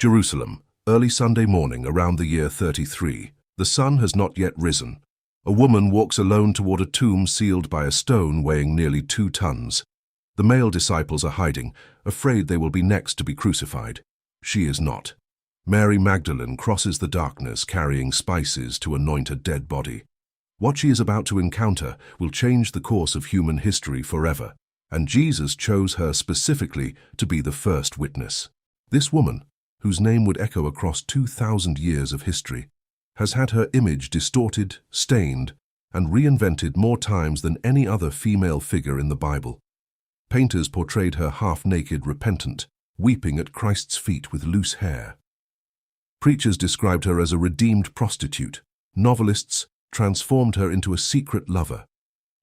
Jerusalem, early Sunday morning around the year 33. The sun has not yet risen. A woman walks alone toward a tomb sealed by a stone weighing nearly 2 tons. The male disciples are hiding, afraid they will be next to be crucified. She is not. Mary Magdalene crosses the darkness carrying spices to anoint a dead body. What she is about to encounter will change the course of human history forever, and Jesus chose her specifically to be the first witness. This woman, whose name would echo across 2,000 years of history, has had her image distorted, stained, and reinvented more times than any other female figure in the Bible. Painters portrayed her half-naked, repentant, weeping at Christ's feet with loose hair. Preachers described her as a redeemed prostitute. Novelists transformed her into a secret lover.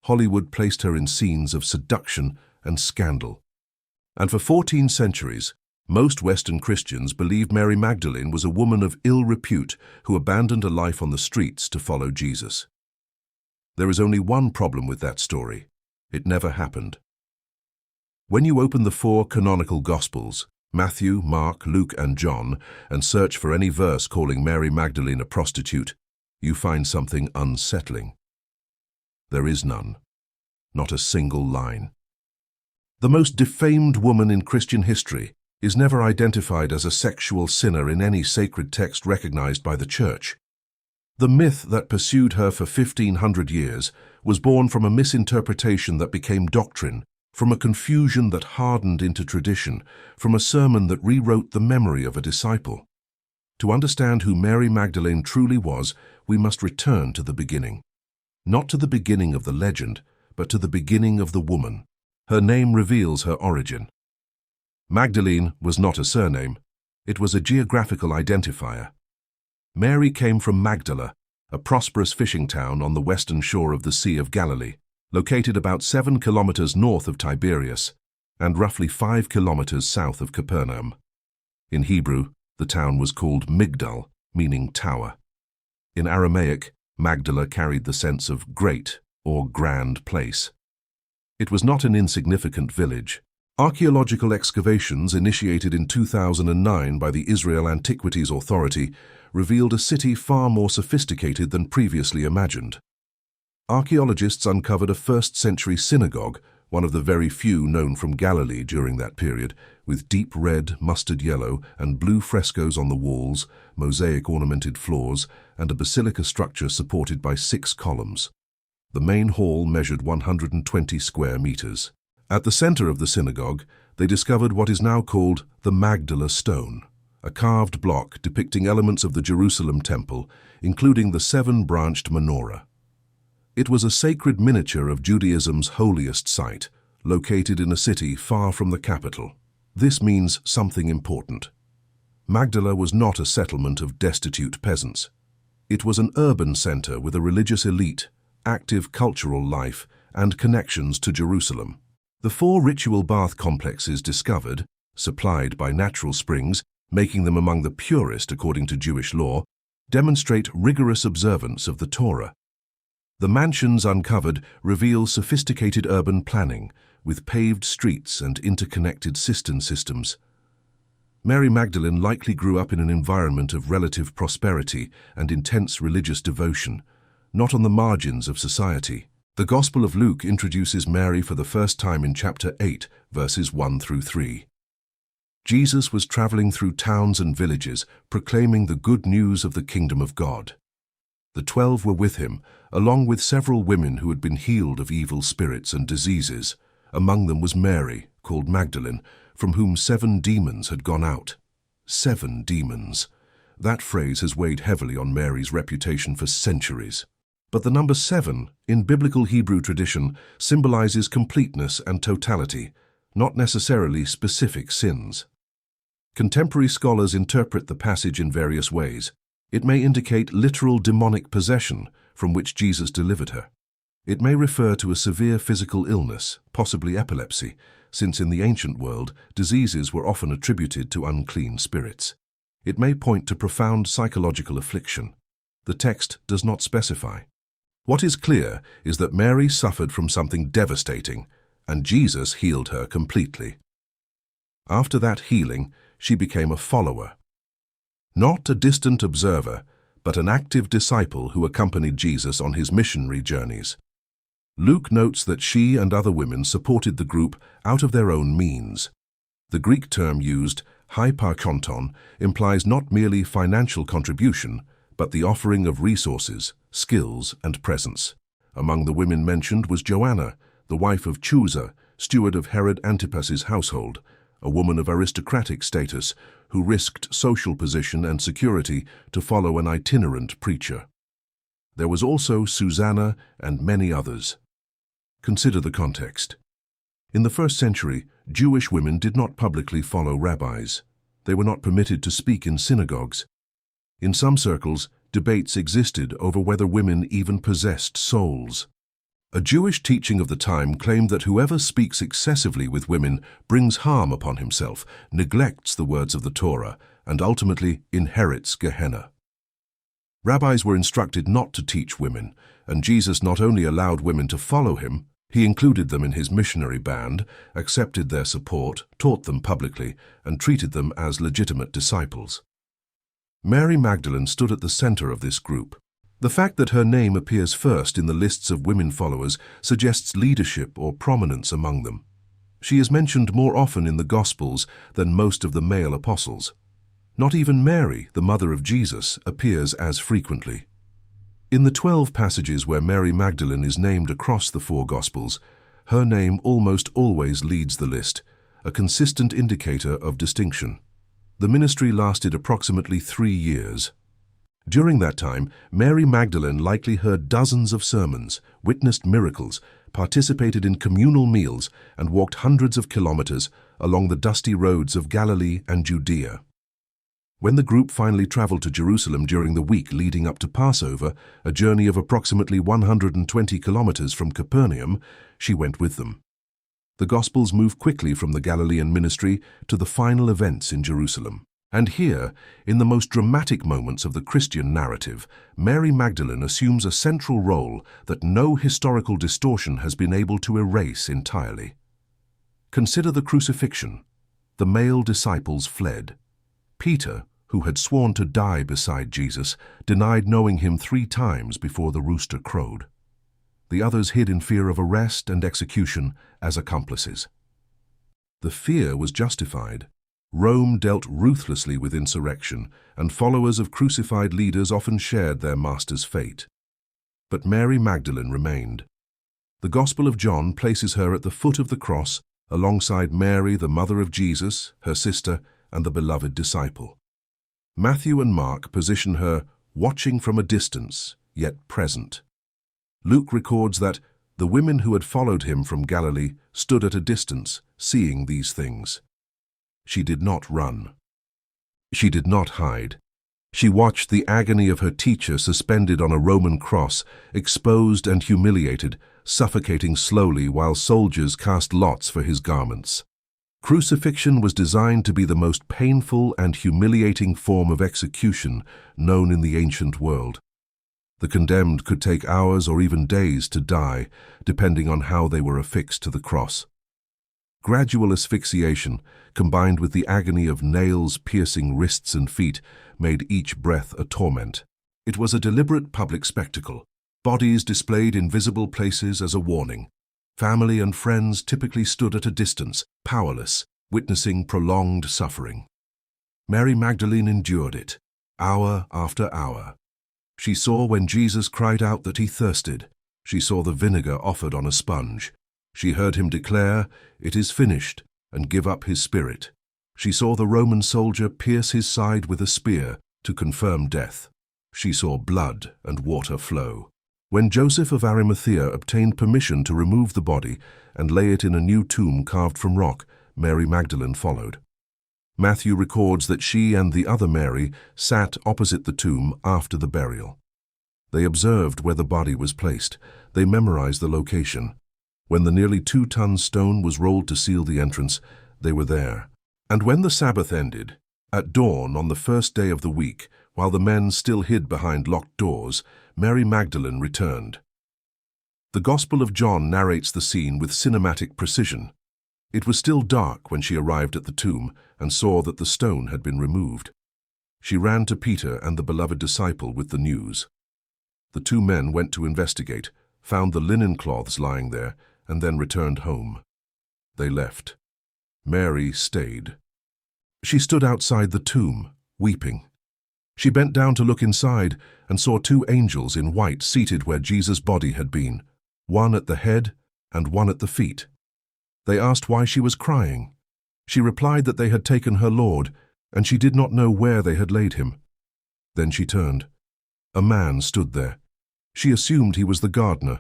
Hollywood placed her in scenes of seduction and scandal. And for 14 centuries, most Western Christians believed Mary Magdalene was a woman of ill repute who abandoned a life on the streets to follow Jesus. There is only one problem with that story. It never happened. When you open the 4 canonical Gospels, Matthew, Mark, Luke, and John, and search for any verse calling Mary Magdalene a prostitute, you find something unsettling. There is none. Not a single line. The most defamed woman in Christian history is never identified as a sexual sinner in any sacred text recognized by the Church. The myth that pursued her for 1,500 years was born from a misinterpretation that became doctrine, from a confusion that hardened into tradition, from a sermon that rewrote the memory of a disciple. To understand who Mary Magdalene truly was, we must return to the beginning. Not to the beginning of the legend, but to the beginning of the woman. Her name reveals her origin. Magdalene was not a surname. It was a geographical identifier. Mary came from Magdala, a prosperous fishing town on the western shore of the Sea of Galilee, located about 7 kilometers north of Tiberias and roughly 5 kilometers south of Capernaum. In Hebrew, the town was called Migdal, meaning tower. In Aramaic, Magdala carried the sense of great or grand place. It was not an insignificant village. Archaeological excavations initiated in 2009 by the Israel Antiquities Authority revealed a city far more sophisticated than previously imagined. Archaeologists uncovered a 1st-century synagogue, one of the very few known from Galilee during that period, with deep red, mustard yellow, and blue frescoes on the walls, mosaic-ornamented floors, and a basilica structure supported by 6 columns. The main hall measured 120 square meters. At the center of the synagogue, they discovered what is now called the Magdala Stone, a carved block depicting elements of the Jerusalem temple, including the 7-branched menorah. It was a sacred miniature of Judaism's holiest site, located in a city far from the capital. This means something important. Magdala was not a settlement of destitute peasants. It was an urban center with a religious elite, active cultural life, and connections to Jerusalem. The 4 ritual bath complexes discovered, supplied by natural springs, making them among the purest according to Jewish law, demonstrate rigorous observance of the Torah. The mansions uncovered reveal sophisticated urban planning, with paved streets and interconnected cistern systems. Mary Magdalene likely grew up in an environment of relative prosperity and intense religious devotion, not on the margins of society. The Gospel of Luke introduces Mary for the first time in chapter 8, verses 1 through 3. Jesus was traveling through towns and villages, proclaiming the good news of the kingdom of God. The 12 were with him, along with several women who had been healed of evil spirits and diseases. Among them was Mary, called Magdalene, from whom 7 demons had gone out. 7 demons. That phrase has weighed heavily on Mary's reputation for centuries. But the number 7, in biblical Hebrew tradition, symbolizes completeness and totality, not necessarily specific sins. Contemporary scholars interpret the passage in various ways. It may indicate literal demonic possession from which Jesus delivered her. It may refer to a severe physical illness, possibly epilepsy, since in the ancient world, diseases were often attributed to unclean spirits. It may point to profound psychological affliction. The text does not specify. What is clear is that Mary suffered from something devastating, and Jesus healed her completely. After that healing, she became a follower. Not a distant observer, but an active disciple who accompanied Jesus on his missionary journeys. Luke notes that she and other women supported the group out of their own means. The Greek term used, hyparkonton, implies not merely financial contribution, but the offering of resources, skills, and presence. Among the women mentioned was Joanna, the wife of Chusa, steward of Herod Antipas's household, a woman of aristocratic status who risked social position and security to follow an itinerant preacher. There was also Susanna and many others. Consider the context. In the first century, Jewish women did not publicly follow rabbis. They were not permitted to speak in synagogues. In some circles, debates existed over whether women even possessed souls. A Jewish teaching of the time claimed that whoever speaks excessively with women brings harm upon himself, neglects the words of the Torah, and ultimately inherits Gehenna. Rabbis were instructed not to teach women, and Jesus not only allowed women to follow him, he included them in his missionary band, accepted their support, taught them publicly, and treated them as legitimate disciples. Mary Magdalene stood at the center of this group. The fact that her name appears first in the lists of women followers suggests leadership or prominence among them. She is mentioned more often in the Gospels than most of the male apostles. Not even Mary, the mother of Jesus, appears as frequently. In the 12 passages where Mary Magdalene is named across the 4 Gospels, her name almost always leads the list, a consistent indicator of distinction. The ministry lasted approximately 3 years. During that time, Mary Magdalene likely heard dozens of sermons, witnessed miracles, participated in communal meals, and walked hundreds of kilometers along the dusty roads of Galilee and Judea. When the group finally traveled to Jerusalem during the week leading up to Passover, a journey of approximately 120 kilometers from Capernaum, she went with them. The Gospels move quickly from the Galilean ministry to the final events in Jerusalem. And here, in the most dramatic moments of the Christian narrative, Mary Magdalene assumes a central role that no historical distortion has been able to erase entirely. Consider the crucifixion. The male disciples fled. Peter, who had sworn to die beside Jesus, denied knowing him 3 times before the rooster crowed. The others hid in fear of arrest and execution as accomplices. The fear was justified. Rome dealt ruthlessly with insurrection, and followers of crucified leaders often shared their master's fate. But Mary Magdalene remained. The Gospel of John places her at the foot of the cross, alongside Mary, the mother of Jesus, her sister, and the beloved disciple. Matthew and Mark position her watching from a distance, yet present. Luke records that the women who had followed him from Galilee stood at a distance, seeing these things. She did not run. She did not hide. She watched the agony of her teacher suspended on a Roman cross, exposed and humiliated, suffocating slowly while soldiers cast lots for his garments. Crucifixion was designed to be the most painful and humiliating form of execution known in the ancient world. The condemned could take hours or even days to die, depending on how they were affixed to the cross. Gradual asphyxiation, combined with the agony of nails piercing wrists and feet, made each breath a torment. It was a deliberate public spectacle, bodies displayed in visible places as a warning. Family and friends typically stood at a distance, powerless, witnessing prolonged suffering. Mary Magdalene endured it, hour after hour. She saw when Jesus cried out that he thirsted. She saw the vinegar offered on a sponge. She heard him declare, "It is finished," and give up his spirit. She saw the Roman soldier pierce his side with a spear to confirm death. She saw blood and water flow. When Joseph of Arimathea obtained permission to remove the body and lay it in a new tomb carved from rock, Mary Magdalene followed. Matthew records that she and the other Mary sat opposite the tomb after the burial. They observed where the body was placed. They memorized the location. When the nearly 2-ton stone was rolled to seal the entrance, they were there. And when the Sabbath ended, at dawn on the first day of the week, while the men still hid behind locked doors, Mary Magdalene returned. The Gospel of John narrates the scene with cinematic precision. It was still dark when she arrived at the tomb and saw that the stone had been removed. She ran to Peter and the beloved disciple with the news. The two men went to investigate, found the linen cloths lying there, and then returned home. They left. Mary stayed. She stood outside the tomb, weeping. She bent down to look inside and saw two angels in white seated where Jesus' body had been, one at the head and one at the feet. They asked why she was crying. She replied that they had taken her Lord, and she did not know where they had laid him. Then she turned. A man stood there. She assumed he was the gardener.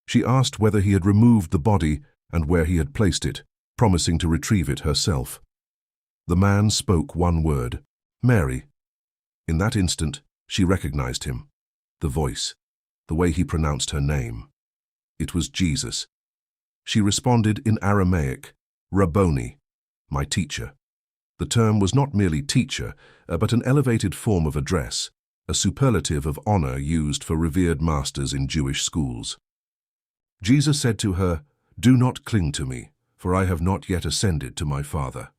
She asked whether he had removed the body and where he had placed it, promising to retrieve it herself. The man spoke one word, "Mary." In that instant, she recognized him, the voice, the way he pronounced her name. It was Jesus. She responded in Aramaic, "Rabboni," my teacher. The term was not merely teacher, but an elevated form of address, a superlative of honor used for revered masters in Jewish schools. Jesus said to her, "Do not cling to me, for I have not yet ascended to my Father."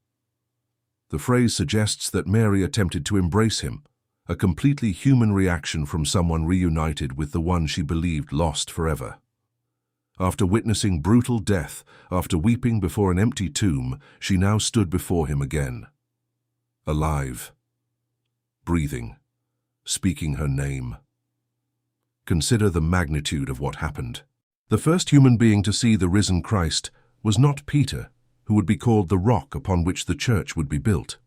The phrase suggests that Mary attempted to embrace him, a completely human reaction from someone reunited with the one she believed lost forever. After witnessing brutal death, after weeping before an empty tomb, she now stood before him again. Alive, breathing, speaking her name. Consider the magnitude of what happened. The first human being to see the risen Christ was not Peter, who would be called the rock upon which the church would be built.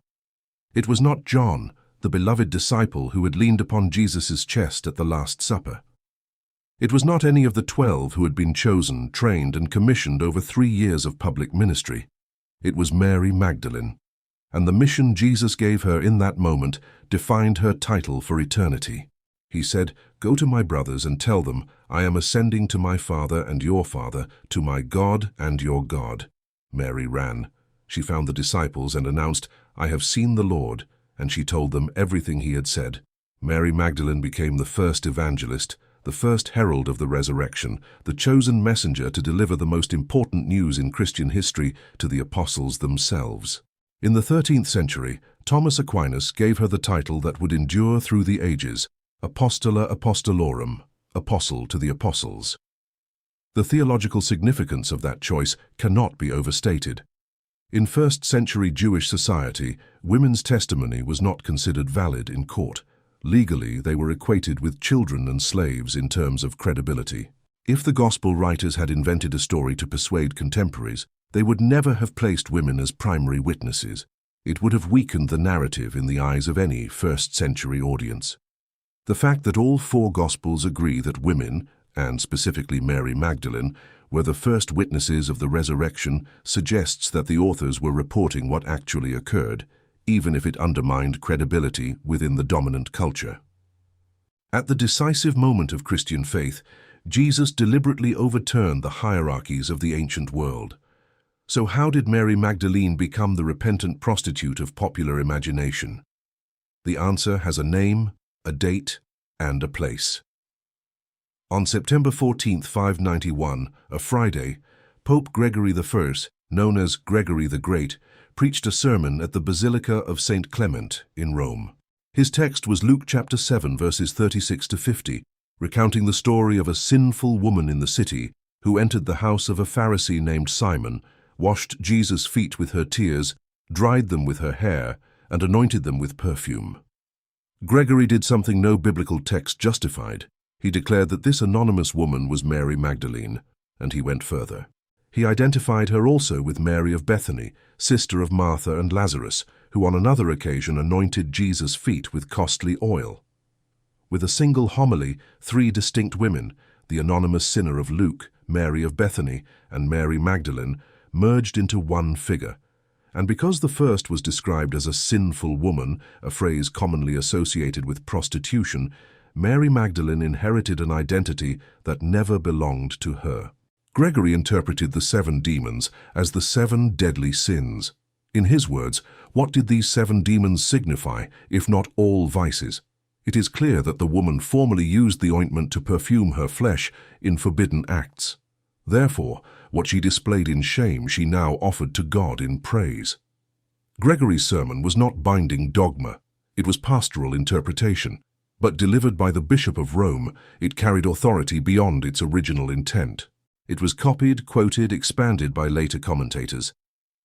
It was not John, the beloved disciple who had leaned upon Jesus' chest at the Last Supper. It was not any of the 12 who had been chosen, trained, and commissioned over 3 years of public ministry. It was Mary Magdalene, and the mission Jesus gave her in that moment defined her title for eternity. He said, "Go to my brothers and tell them, I am ascending to my Father and your Father, to my God and your God." Mary ran. She found the disciples and announced, "I have seen the Lord," and she told them everything he had said. Mary Magdalene became the first evangelist, the first herald of the resurrection, the chosen messenger to deliver the most important news in Christian history to the apostles themselves. In the 13th century, Thomas Aquinas gave her the title that would endure through the ages, Apostola Apostolorum, Apostle to the Apostles. The theological significance of that choice cannot be overstated. In first-century Jewish society, women's testimony was not considered valid in court. Legally, they were equated with children and slaves in terms of credibility. If the gospel writers had invented a story to persuade contemporaries, they would never have placed women as primary witnesses. It would have weakened the narrative in the eyes of any first-century audience. The fact that all 4 Gospels agree that women, and specifically Mary Magdalene, were the first witnesses of the resurrection suggests that the authors were reporting what actually occurred, even if it undermined credibility within the dominant culture. At the decisive moment of Christian faith, Jesus deliberately overturned the hierarchies of the ancient world. So how did Mary Magdalene become the repentant prostitute of popular imagination? The answer has a name, a date, and a place. On September 14, 591, a Friday, Pope Gregory I, known as Gregory the Great, preached a sermon at the Basilica of St. Clement in Rome. His text was Luke chapter 7, verses 36 to 50, recounting the story of a sinful woman in the city who entered the house of a Pharisee named Simon, washed Jesus' feet with her tears, dried them with her hair, and anointed them with perfume. Gregory did something no biblical text justified. He declared that this anonymous woman was Mary Magdalene, and he went further. He identified her also with Mary of Bethany, sister of Martha and Lazarus, who on another occasion anointed Jesus' feet with costly oil. With a single homily, 3 distinct women, the anonymous sinner of Luke, Mary of Bethany, and Mary Magdalene, merged into one figure. And because the first was described as a sinful woman, a phrase commonly associated with prostitution, Mary Magdalene inherited an identity that never belonged to her. Gregory interpreted the 7 demons as the 7 deadly sins. In his words, what did these 7 demons signify, if not all vices? It is clear that the woman formerly used the ointment to perfume her flesh in forbidden acts. Therefore, what she displayed in shame she now offered to God in praise. Gregory's sermon was not binding dogma. It was pastoral interpretation, but delivered by the Bishop of Rome, it carried authority beyond its original intent. It was copied, quoted, expanded by later commentators.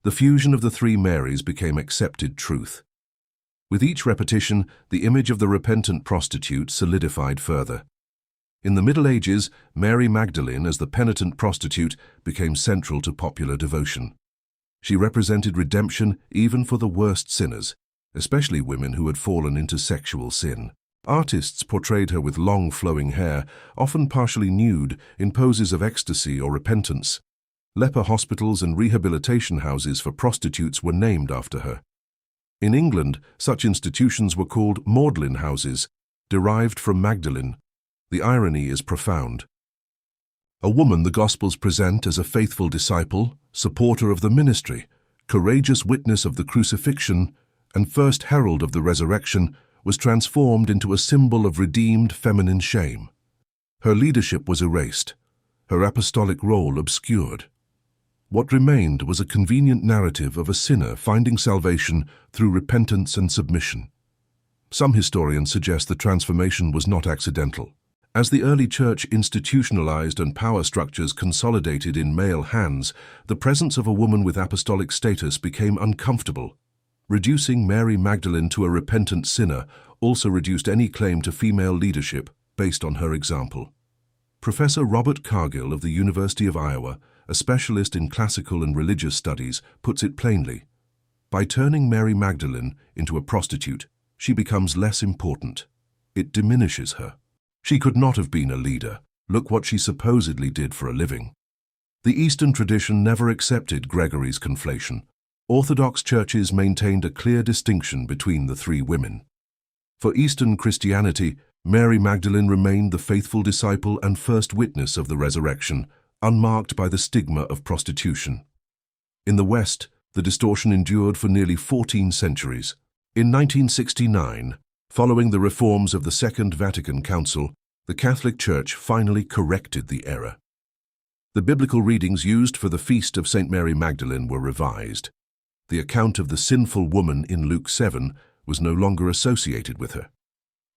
The fusion of the three Marys became accepted truth. With each repetition, the image of the repentant prostitute solidified further. In the Middle Ages, Mary Magdalene, as the penitent prostitute, became central to popular devotion. She represented redemption even for the worst sinners, especially women who had fallen into sexual sin. Artists portrayed her with long flowing hair, often partially nude, in poses of ecstasy or repentance. Leper hospitals and rehabilitation houses for prostitutes were named after her. In England, such institutions were called Magdalene houses, derived from Magdalene. The irony is profound. A woman the Gospels present as a faithful disciple, supporter of the ministry, courageous witness of the crucifixion, and first herald of the resurrection, was transformed into a symbol of redeemed feminine shame. Her leadership was erased, her apostolic role obscured. What remained was a convenient narrative of a sinner finding salvation through repentance and submission. Some historians suggest the transformation was not accidental. As the early church institutionalized and power structures consolidated in male hands, the presence of a woman with apostolic status became uncomfortable. Reducing Mary Magdalene to a repentant sinner also reduced any claim to female leadership based on her example. Professor Robert Cargill of the University of Iowa, a specialist in classical and religious studies, puts it plainly. By turning Mary Magdalene into a prostitute, she becomes less important. It diminishes her. She could not have been a leader. Look what she supposedly did for a living. The Eastern tradition never accepted Gregory's conflation. Orthodox churches maintained a clear distinction between the three women. For Eastern Christianity, Mary Magdalene remained the faithful disciple and first witness of the resurrection, unmarked by the stigma of prostitution. In the West, the distortion endured for nearly 14 centuries. In 1969, following the reforms of the Second Vatican Council, the Catholic Church finally corrected the error. The biblical readings used for the feast of St. Mary Magdalene were revised. The account of the sinful woman in Luke 7 was no longer associated with her.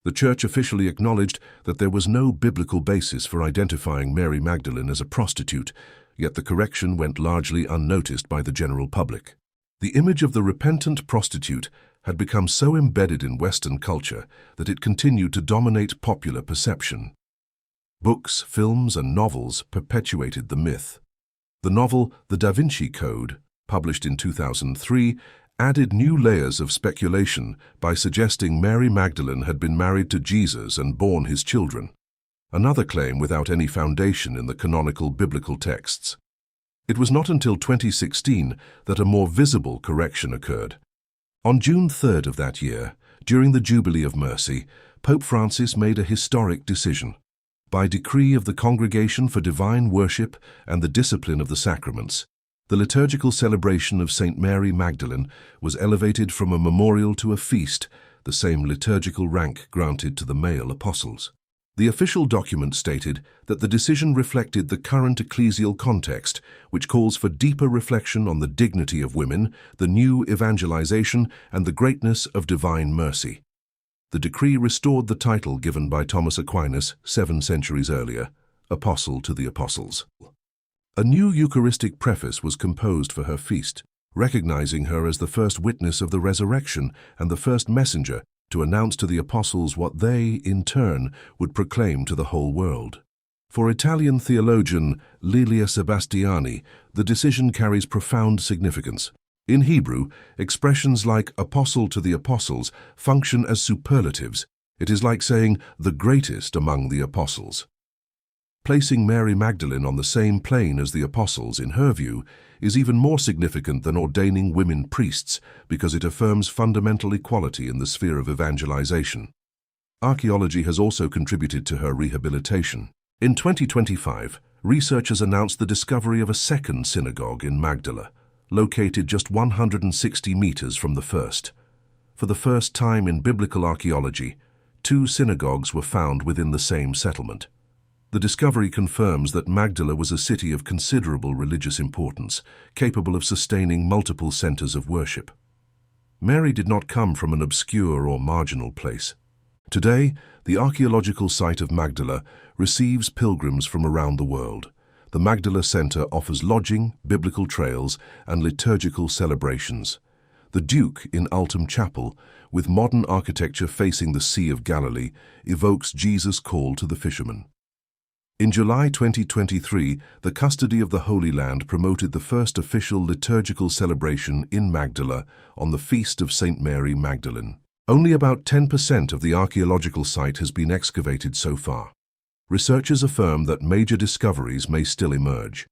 The Church officially acknowledged that there was no biblical basis for identifying Mary Magdalene as a prostitute, yet the correction went largely unnoticed by the general public. The image of the repentant prostitute had become so embedded in Western culture that it continued to dominate popular perception. Books, films, and novels perpetuated the myth. The novel The Da Vinci Code, published in 2003, added new layers of speculation by suggesting Mary Magdalene had been married to Jesus and borne his children, another claim without any foundation in the canonical biblical texts. It was not until 2016 that a more visible correction occurred. On June 3rd of that year, during the Jubilee of Mercy, Pope Francis made a historic decision. By decree of the Congregation for Divine Worship and the Discipline of the Sacraments, the liturgical celebration of St. Mary Magdalene was elevated from a memorial to a feast, the same liturgical rank granted to the male apostles. The official document stated that the decision reflected the current ecclesial context, which calls for deeper reflection on the dignity of women, the new evangelization, and the greatness of divine mercy. The decree restored the title given by Thomas Aquinas 7 centuries earlier, Apostle to the Apostles. A new Eucharistic preface was composed for her feast, recognizing her as the first witness of the resurrection and the first messenger to announce to the apostles what they, in turn, would proclaim to the whole world. For Italian theologian Lilia Sebastiani, the decision carries profound significance. In Hebrew, expressions like apostle to the apostles function as superlatives. It is like saying the greatest among the apostles. Placing Mary Magdalene on the same plane as the apostles, in her view, is even more significant than ordaining women priests because it affirms fundamental equality in the sphere of evangelization. Archaeology has also contributed to her rehabilitation. In 2025, researchers announced the discovery of a second synagogue in Magdala, located just 160 meters from the first. For the first time in biblical archaeology, two synagogues were found within the same settlement. The discovery confirms that Magdala was a city of considerable religious importance, capable of sustaining multiple centers of worship. Mary did not come from an obscure or marginal place. Today, the archaeological site of Magdala receives pilgrims from around the world. The Magdala Center offers lodging, biblical trails, and liturgical celebrations. The Duke in Altum Chapel, with modern architecture facing the Sea of Galilee, evokes Jesus' call to the fishermen. In July 2023, the Custody of the Holy Land promoted the first official liturgical celebration in Magdala on the Feast of St. Mary Magdalene. Only about 10% of the archaeological site has been excavated so far. Researchers affirm that major discoveries may still emerge.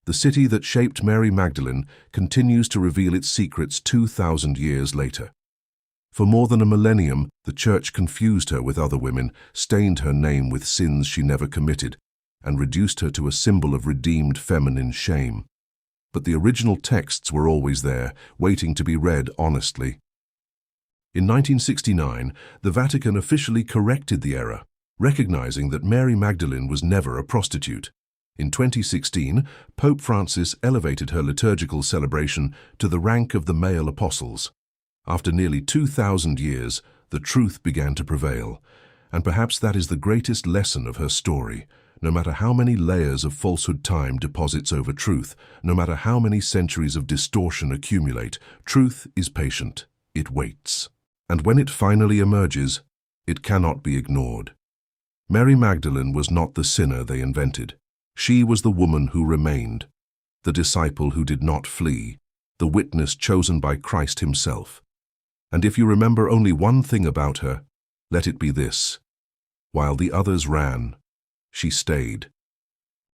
The city that shaped Mary Magdalene continues to reveal its secrets 2,000 years later. For more than a millennium, the Church confused her with other women, stained her name with sins she never committed, and reduced her to a symbol of redeemed feminine shame. But the original texts were always there, waiting to be read honestly. In 1969, the Vatican officially corrected the error, recognizing that Mary Magdalene was never a prostitute. In 2016, Pope Francis elevated her liturgical celebration to the rank of the male apostles. After nearly 2,000 years, the truth began to prevail, and perhaps that is the greatest lesson of her story. No matter how many layers of falsehood time deposits over truth, no matter how many centuries of distortion accumulate, truth is patient. It waits. And when it finally emerges, it cannot be ignored. Mary Magdalene was not the sinner they invented. She was the woman who remained, the disciple who did not flee, the witness chosen by Christ himself. And if you remember only one thing about her, let it be this: while the others ran, she stayed.